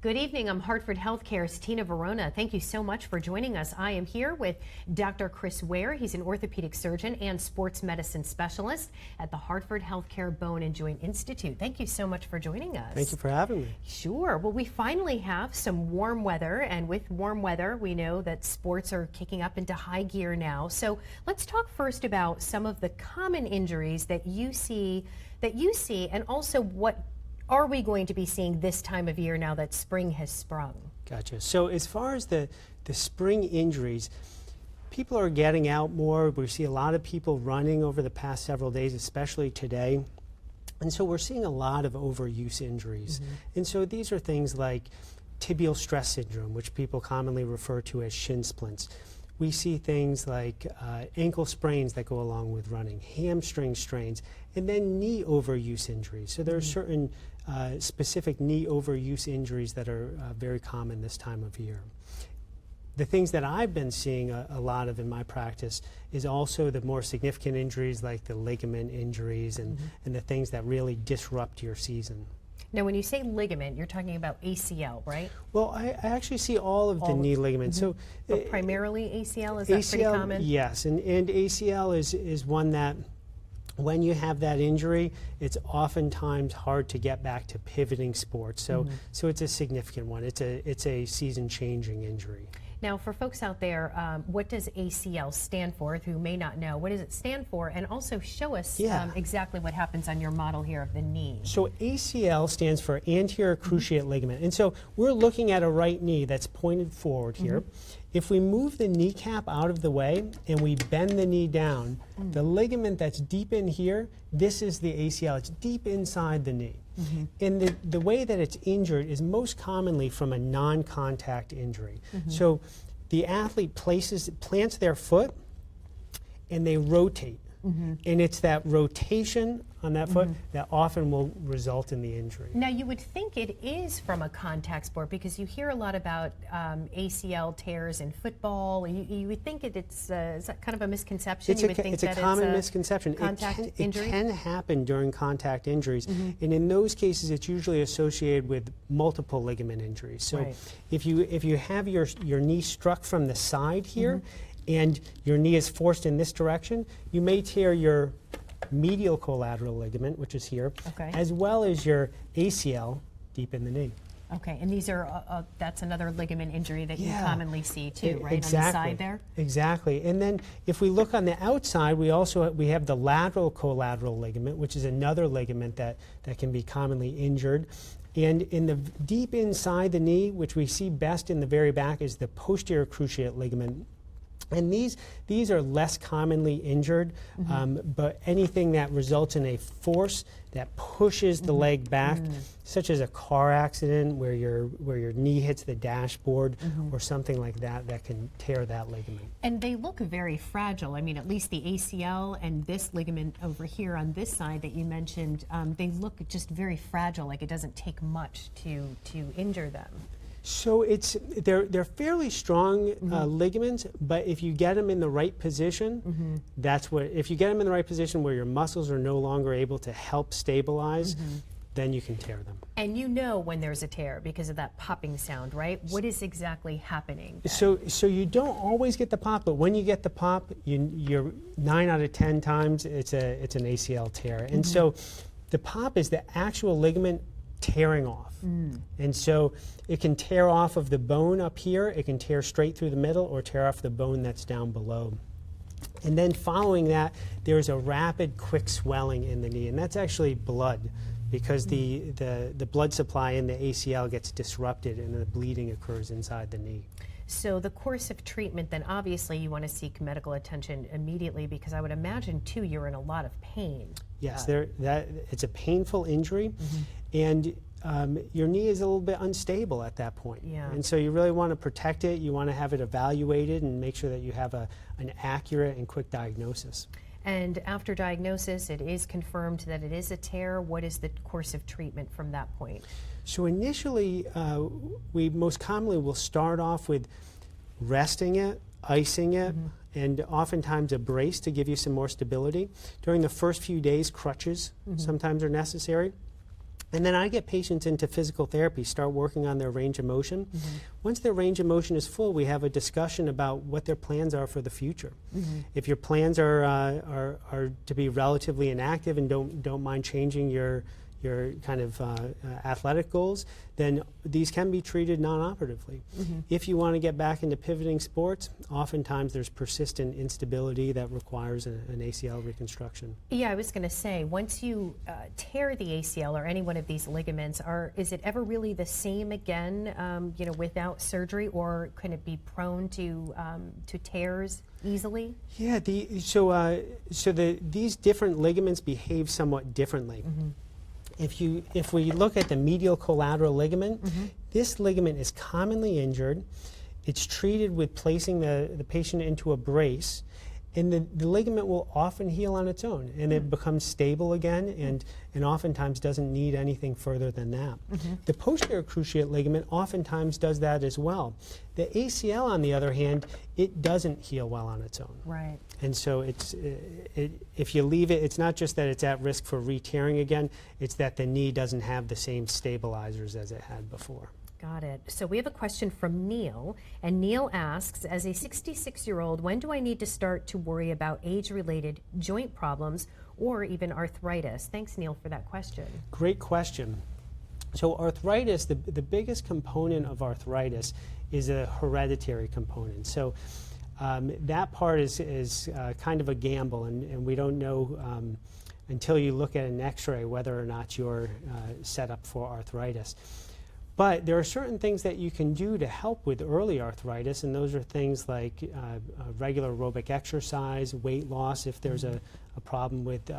Good evening. I'm Hartford Healthcare's Tina Verona. Thank you so much for joining us. I am here with Dr. Chris Ware. He's an orthopedic surgeon and sports medicine specialist at the Hartford Healthcare Bone and Joint Institute. Thank you so much for joining us. Thank you for having me. Sure. Well, we finally have some warm weather, and with warm weather, we know that sports are kicking up into high gear now. So let's talk first about some of the common injuries that you see, and also what are we going to be seeing this time of year now that spring has sprung? Gotcha. So as far as the spring injuries, people are getting out more. We see a lot of people running over the past several days, especially today. And so we're seeing a lot of overuse injuries. And so these are things like tibial stress syndrome, which people commonly refer to as shin splints. We see things like ankle sprains that go along with running, hamstring strains, and then knee overuse injuries. So there are certain specific knee overuse injuries that are very common this time of year. The things that I've been seeing a lot of in my practice is also the more significant injuries like the ligament injuries and the things that really disrupt your season. Now, when you say ligament, you're talking about ACL, right? Well, I actually see all of the knee ligaments. So, but primarily ACL, is that ACL, pretty common? Yes, and ACL is one that when you have that injury, it's oftentimes hard to get back to pivoting sports. So, so it's a significant one. It's a season-changing injury. Now, for folks out there, what does ACL stand for, who may not know? What does it stand for? And also show us exactly what happens on your model here of the knee. So ACL stands for anterior cruciate ligament. And so we're looking at a right knee that's pointed forward here. If we move the kneecap out of the way and we bend the knee down, the ligament that's deep in here, this is the ACL. It's deep inside the knee. And the way that it's injured is most commonly from a non-contact injury. So the athlete plants their foot and they rotate. And it's that rotation on that foot that often will result in the injury. Now, you would think it is from a contact sport because you hear a lot about ACL tears in football. You would think it's is that kind of a misconception? It's a common misconception. It can happen during contact injuries, and in those cases, it's usually associated with multiple ligament injuries. So, if you have your knee struck from the side here, and your knee is forced in this direction, you may tear your medial collateral ligament, which is here, as well as your ACL deep in the knee. Okay, and these are, that's another ligament injury that you commonly see too, right? Exactly. On the side there? Exactly. And then if we look on the outside, we have the lateral collateral ligament, which is another ligament that can be commonly injured. And in the deep inside the knee, which we see best in the very back, is the posterior cruciate ligament. And these are less commonly injured, but anything that results in a force that pushes the leg back, such as a car accident where your knee hits the dashboard or something like that, that can tear that ligament. And they look very fragile. I mean, at least the ACL and this ligament over here on this side that you mentioned, they look just very fragile, like it doesn't take much to injure them. So they're fairly strong ligaments, but if you get them in the right position, if you get them in the right position where your muscles are no longer able to help stabilize, then you can tear them. And you know when there's a tear because of that popping sound, right? What is exactly happening then? So you don't always get the pop, but when you get the pop, you're 9 out of 10 times it's an ACL tear. And so the pop is the actual ligament tearing off. And so it can tear off of the bone up here, it can tear straight through the middle, or tear off the bone that's down below. And then following that, there's a rapid, quick swelling in the knee, and that's actually blood, because the blood supply in the ACL gets disrupted and the bleeding occurs inside the knee. So the course of treatment, then obviously you want to seek medical attention immediately, because I would imagine too you're in a lot of pain. Yes, it's a painful injury, and your knee is a little bit unstable at that point. And so you really want to protect it. You want to have it evaluated and make sure that you have an accurate and quick diagnosis. And after diagnosis, it is confirmed that it is a tear. What is the course of treatment from that point? So initially, we most commonly will start off with resting it, icing it, and oftentimes a brace to give you some more stability. During the first few days, crutches sometimes are necessary. And then I get patients into physical therapy, start working on their range of motion. Once their range of motion is full, we have a discussion about what their plans are for the future. If your plans are to be relatively inactive and don't mind changing your kind of athletic goals, then these can be treated non-operatively. If you want to get back into pivoting sports, oftentimes there's persistent instability that requires an ACL reconstruction. Yeah, I was going to say, once you tear the ACL or any one of these ligaments, is it ever really the same again, without surgery, or can it be prone to tears easily? Yeah, these different ligaments behave somewhat differently. If we look at the medial collateral ligament, this ligament is commonly injured. It's treated with placing the patient into a brace, and the ligament will often heal on its own, and it becomes stable again, and oftentimes doesn't need anything further than that. The posterior cruciate ligament oftentimes does that as well. The ACL, on the other hand, it doesn't heal well on its own. Right. And so if you leave it, it's not just that it's at risk for re-tearing again, it's that the knee doesn't have the same stabilizers as it had before. Got it. So we have a question from Neil, and Neil asks, as a 66-year-old, when do I need to start to worry about age-related joint problems or even arthritis? Thanks, Neil, for that question. Great question. So arthritis, the biggest component of arthritis is a hereditary component. So that part is kind of a gamble, and we don't know until you look at an x-ray whether or not you're set up for arthritis. But there are certain things that you can do to help with early arthritis, and those are things like regular aerobic exercise, weight loss if there's a problem with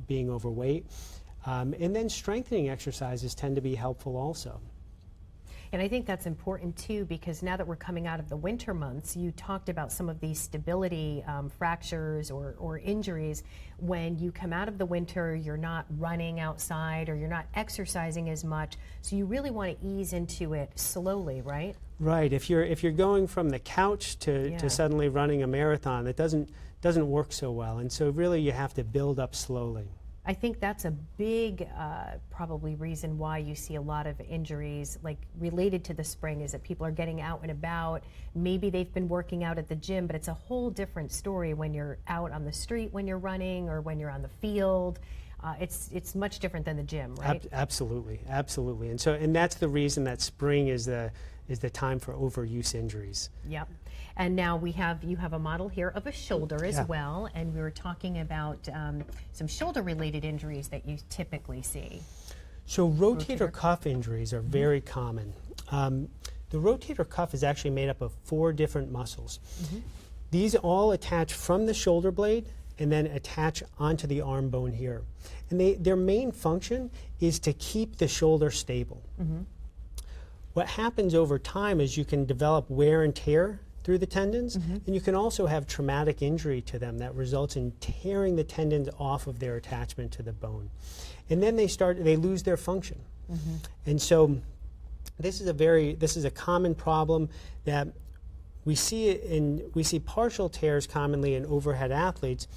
being overweight, and then strengthening exercises tend to be helpful also. And I think that's important too, because now that we're coming out of the winter months, you talked about some of these stability fractures or injuries. When you come out of the winter, you're not running outside or you're not exercising as much, so you really want to ease into it slowly, right? Right. If you're going from the couch to suddenly running a marathon, it doesn't work so well, and so really you have to build up slowly. I think that's a big probably reason why you see a lot of injuries like related to the spring, is that people are getting out and about. Maybe they've been working out at the gym, but it's a whole different story when you're out on the street, when you're running, or when you're on the field. It's much different than the gym, right? Absolutely, absolutely. And that's the reason that spring is the time for overuse injuries. Yep. And now you have a model here of a shoulder as well, and we were talking about some shoulder-related injuries that you typically see. So rotator cuff injuries are very common. The rotator cuff is actually made up of 4 different muscles. These all attach from the shoulder blade and then attach onto the arm bone here. And their main function is to keep the shoulder stable. What happens over time is you can develop wear and tear through the tendons, and you can also have traumatic injury to them that results in tearing the tendons off of their attachment to the bone. And then they lose their function. And so this is a common problem that we see partial tears commonly in overhead athletes,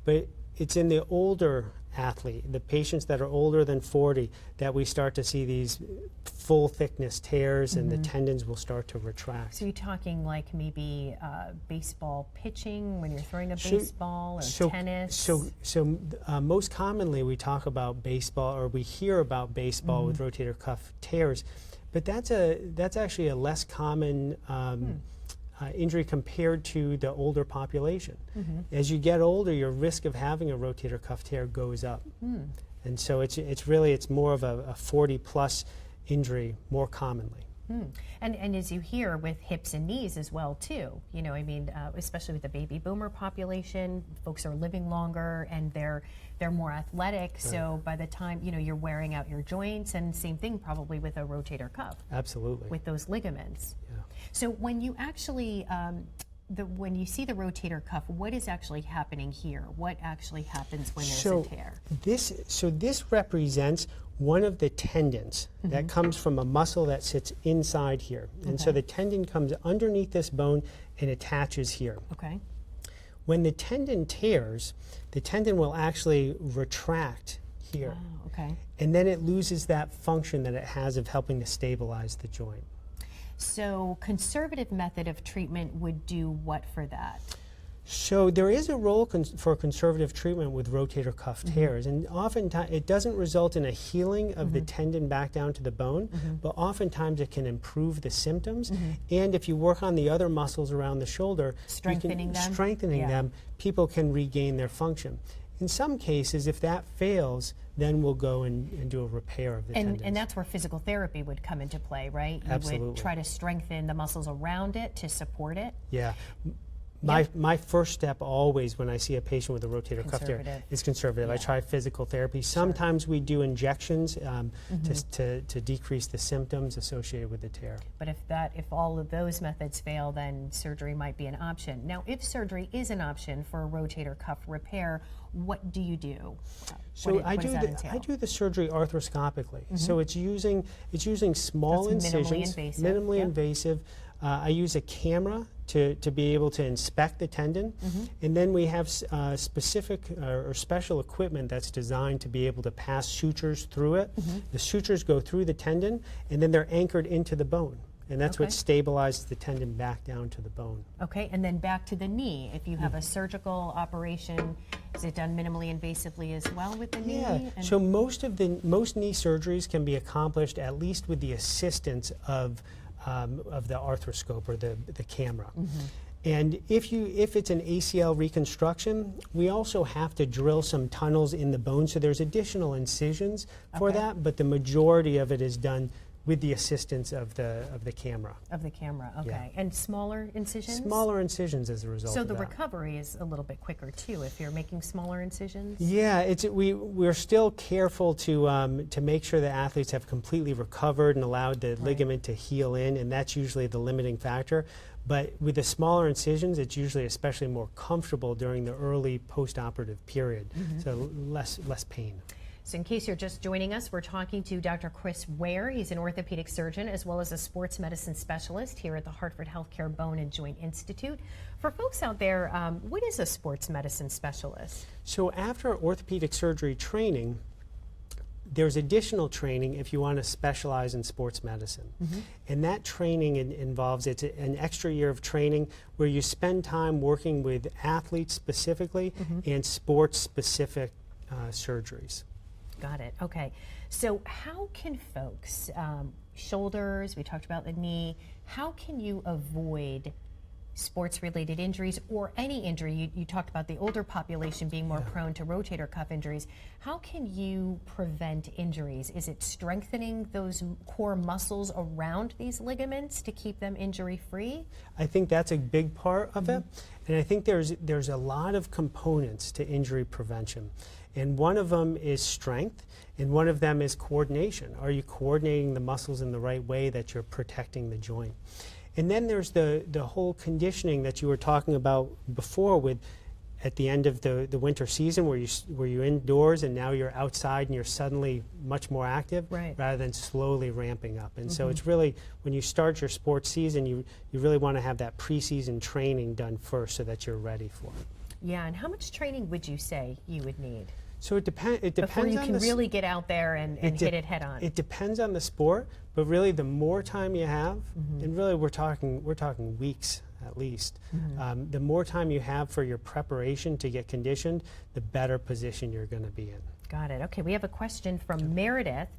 but it's in the older athlete, the patients that are older than 40, that we start to see these full thickness tears and the tendons will start to retract. So you're talking like maybe baseball pitching, when you're throwing a baseball, or tennis? So most commonly we talk about baseball, or we hear about baseball with rotator cuff tears, but that's actually a less common injury compared to the older population. As you get older, your risk of having a rotator cuff tear goes up. And so it's more of a 40-plus injury more commonly. And as you hear with hips and knees as well too, especially with the baby boomer population, folks are living longer and they're more athletic. Right. So by the time you're wearing out your joints, and same thing probably with a rotator cuff. Absolutely. With those ligaments. Yeah. So when you actually when you see the rotator cuff, what is actually happening here? What actually happens when there's a tear? This represents one of the tendons that comes from a muscle that sits inside here. And so the tendon comes underneath this bone and attaches here. Okay. When the tendon tears, the tendon will actually retract here. Oh, okay. And then it loses that function that it has of helping to stabilize the joint. So conservative method of treatment would do what for that? So there is a role for conservative treatment with rotator cuff tears, and oftentimes it doesn't result in a healing of the tendon back down to the bone, but oftentimes it can improve the symptoms. And if you work on the other muscles around the shoulder, Strengthening them, people can regain their function. In some cases, if that fails, then we'll go and do a repair of the tendons. And that's where physical therapy would come into play, right? You Absolutely. would try to strengthen the muscles around it to support it. Yeah. My first step always when I see a patient with a rotator cuff tear is conservative. Yeah. I try physical therapy. Sometimes we do injections to decrease the symptoms associated with the tear. But if all of those methods fail, then surgery might be an option. Now, if surgery is an option for a rotator cuff repair, what do you do? So what does that entail? I do the surgery arthroscopically. So it's using small That's incisions, minimally invasive. I use a camera to be able to inspect the tendon, and then we have specific or special equipment that's designed to be able to pass sutures through it. The sutures go through the tendon, and then they're anchored into the bone, and that's what stabilizes the tendon back down to the bone. Okay, and then back to the knee. If you have a surgical operation, is it done minimally invasively as well with the knee? Yeah, so most knee surgeries can be accomplished at least with the assistance of the arthroscope or the camera. And if it's an ACL reconstruction, we also have to drill some tunnels in the bone, so there's additional incisions for that, but the majority of it is done with the assistance of the camera. Of the camera, okay. Yeah. And smaller incisions? Smaller incisions as a result So of the that. recovery is a little bit quicker too if you're making smaller incisions? Yeah, we're still careful to make sure that athletes have completely recovered and allowed the ligament to heal in, and that's usually the limiting factor. But with the smaller incisions, it's usually especially more comfortable during the early post-operative period, so less pain. So in case you're just joining us, we're talking to Dr. Chris Ware. He's an orthopedic surgeon as well as a sports medicine specialist here at the Hartford Healthcare Bone and Joint Institute. For folks out there, what is a sports medicine specialist? So after orthopedic surgery training, there's additional training if you want to specialize in sports medicine. And that training involves, it's an extra year of training where you spend time working with athletes specifically and sports-specific surgeries. Got it. Okay. So how can folks, shoulders, we talked about the knee, how can you avoid sports-related injuries or any injury? You talked about the older population being more prone to rotator cuff injuries. How can you prevent injuries? Is it strengthening those core muscles around these ligaments to keep them injury-free? I think that's a big part of it. And I think there's a lot of components to injury prevention. And one of them is strength, and one of them is coordination. Are you coordinating the muscles in the right way that you're protecting the joint? And then there's the whole conditioning that you were talking about before with at the end of the winter season where you're indoors and now you're outside and you're suddenly much more active rather than slowly ramping up. And so it's really, when you start your sports season, you really want to have that preseason training done first so that you're ready for it. Yeah, and how much training would you say you would need? So it depends. Before you can really get out there and hit it head on. It depends on the sport, but really the more time you have, and really we're talking weeks at least. The more time you have for your preparation to get conditioned, the better position you're going to be in. Got it. Okay, we have a question from Meredith.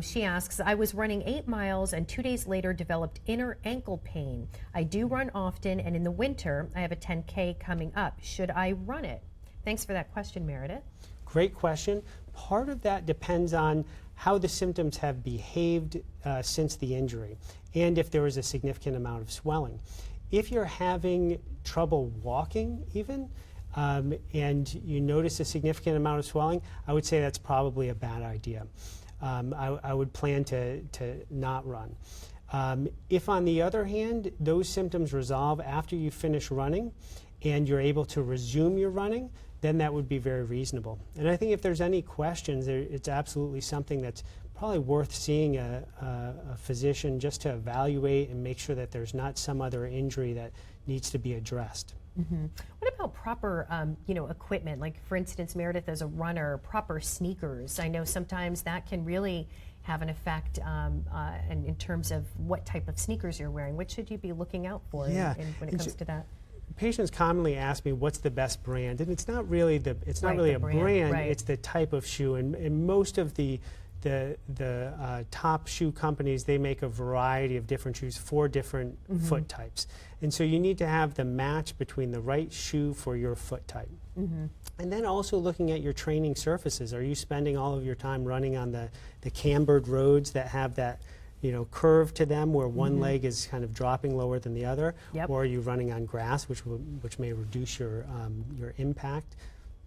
She asks, I was running 8 miles and 2 days later developed inner ankle pain. I do run often, and in the winter I have a 10K coming up. Should I run it? Thanks for that question, Meredith. Great question. Part of that depends on how the symptoms have behaved since the injury and if there was a significant amount of swelling. If you're having trouble walking even, and you notice a significant amount of swelling, I would say that's probably a bad idea. I would plan to not run. If on the other hand, those symptoms resolve after you finish running and you're able to resume your running, then that would be very reasonable. And I think if there's any questions, it's absolutely something that's probably worth seeing a physician just to evaluate and make sure that there's not some other injury that needs to be addressed. What about proper, equipment? Like, for instance, Meredith, as a runner, proper sneakers. I know sometimes that can really have an effect in terms of what type of sneakers you're wearing. What should you be looking out for when it comes to that? Patients commonly ask me what's the best brand, and it's not really a brand. Right. It's the type of shoe, and most of the top shoe companies, they make a variety of different shoes for different foot types, and so you need to have the match between the right shoe for your foot type. And then also looking at your training surfaces. Are you spending all of your time running on the cambered roads that have that curve to them, where one leg is kind of dropping lower than the other, or are you running on grass, which may reduce your impact?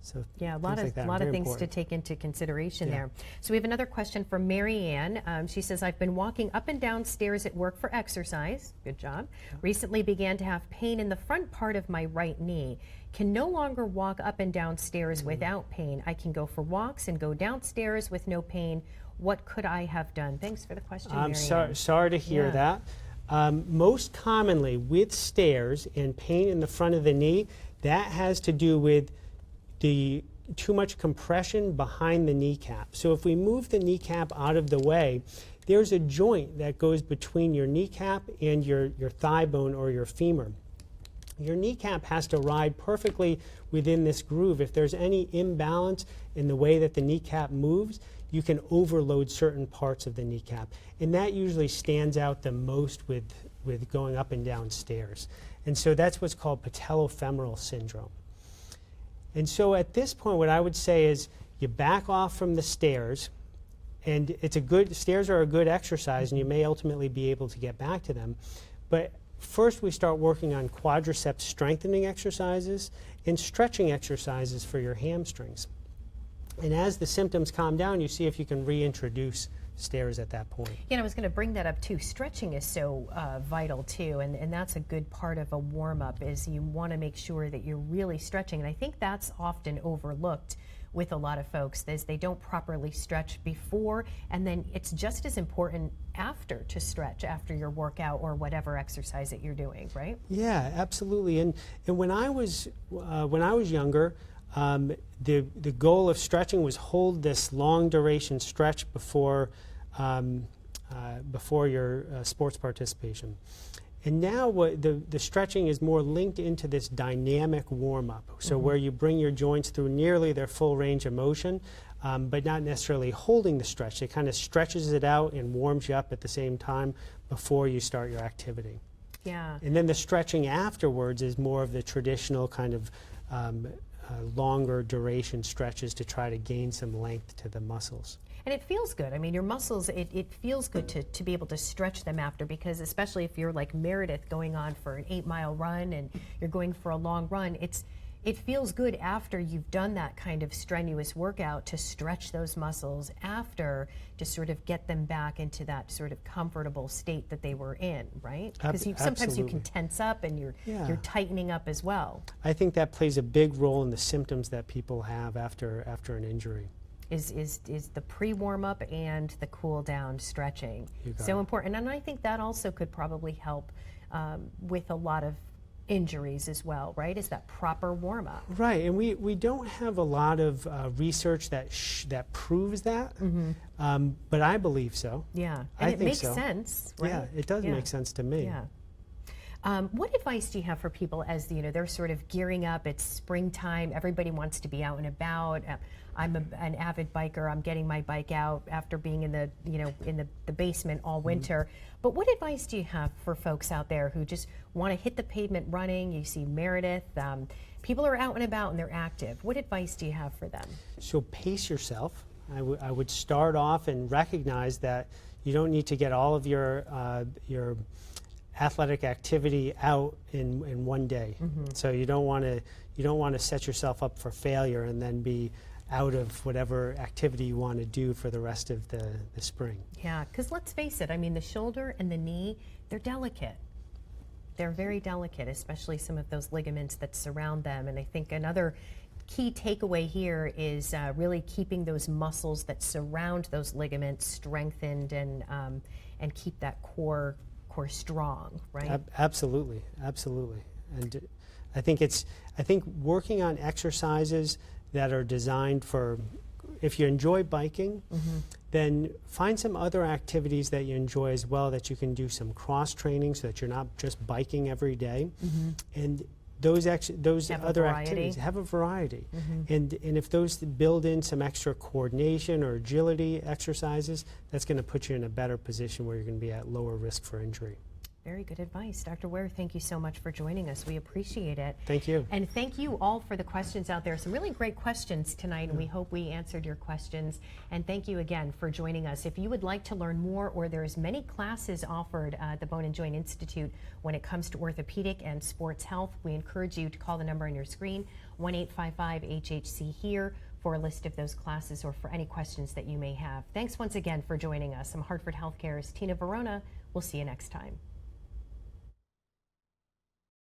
So yeah, a lot of things to take into consideration there. So we have another question from Mary Ann. She says, I've been walking up and down stairs at work for exercise. Good job. Recently began to have pain in the front part of my right knee. Can no longer walk up and down stairs without pain. I can go for walks and go downstairs with no pain. What could I have done? Thanks for the question, Mary Ann. Sorry to hear that. Most commonly with stairs and pain in the front of the knee, that has to do with too much compression behind the kneecap. So if we move the kneecap out of the way, there's a joint that goes between your kneecap and your thigh bone or your femur. Your kneecap has to ride perfectly within this groove. If there's any imbalance in the way that the kneecap moves, you can overload certain parts of the kneecap. And that usually stands out the most with going up and down stairs. And so that's what's called patellofemoral syndrome. And so at this point, what I would say is you back off from the stairs, and stairs are a good exercise, and you may ultimately be able to get back to them. But first we start working on quadriceps strengthening exercises and stretching exercises for your hamstrings. And as the symptoms calm down, you see if you can reintroduce stairs at that point. Yeah, I was going to bring that up too. Stretching is so vital too, and that's a good part of a warm-up, is you want to make sure that you're really stretching. And I think that's often overlooked with a lot of folks, is they don't properly stretch before, and then it's just as important after to stretch after your workout or whatever exercise that you're doing, right? Yeah, absolutely. And when I was younger, the goal of stretching was hold this long duration stretch before your sports participation. And now the stretching is more linked into this dynamic warm-up, so where you bring your joints through nearly their full range of motion, but not necessarily holding the stretch. It kind of stretches it out and warms you up at the same time before you start your activity. Yeah. And then the stretching afterwards is more of the traditional kind of longer duration stretches to try to gain some length to the muscles. And it feels good. I mean, your muscles, it feels good to be able to stretch them after, because especially if you're like Meredith going on for an 8-mile run and you're going for a long run, it feels good after you've done that kind of strenuous workout to stretch those muscles after, to sort of get them back into that sort of comfortable state that they were in, right? Because sometimes you can tense up and you're tightening up as well. I think that plays a big role in the symptoms that people have after an injury. Is the pre-warm-up and the cool-down stretching so important. And I think that also could probably help with a lot of injuries as well, right? Is that proper warm-up. Right, and we don't have a lot of research that proves that, but I believe so. Yeah, and it makes sense, right? Yeah, it does make sense to me. Yeah. What advice do you have for people as they're sort of gearing up? It's springtime. Everybody wants to be out and about. I'm an avid biker. I'm getting my bike out after being in the basement all winter. But what advice do you have for folks out there who just want to hit the pavement running? You see Meredith. People are out and about and they're active. What advice do you have for them? So pace yourself. I would start off and recognize that you don't need to get all of your athletic activity out in one day. So you don't want to set yourself up for failure and then be out of whatever activity you want to do for the rest of the spring. Yeah, because let's face it, I mean, the shoulder and the knee, they're delicate. They're very delicate, especially some of those ligaments that surround them. And I think another key takeaway here is really keeping those muscles that surround those ligaments strengthened and keep that core strong, right? Absolutely, absolutely. And I think working on exercises that are designed for, if you enjoy biking, then find some other activities that you enjoy as well, that you can do some cross training so that you're not just biking every day. And those other activities have a variety. And if those build in some extra coordination or agility exercises, that's going to put you in a better position where you're going to be at lower risk for injury. Very good advice. Dr. Ware, thank you so much for joining us. We appreciate it. Thank you. And thank you all for the questions out there. Some really great questions tonight, and we hope we answered your questions. And thank you again for joining us. If you would like to learn more, or there's many classes offered at the Bone and Joint Institute when it comes to orthopedic and sports health, we encourage you to call the number on your screen, 1-855-HHC-HERE, for a list of those classes or for any questions that you may have. Thanks once again for joining us. I'm Hartford Healthcare's Tina Verona. We'll see you next time.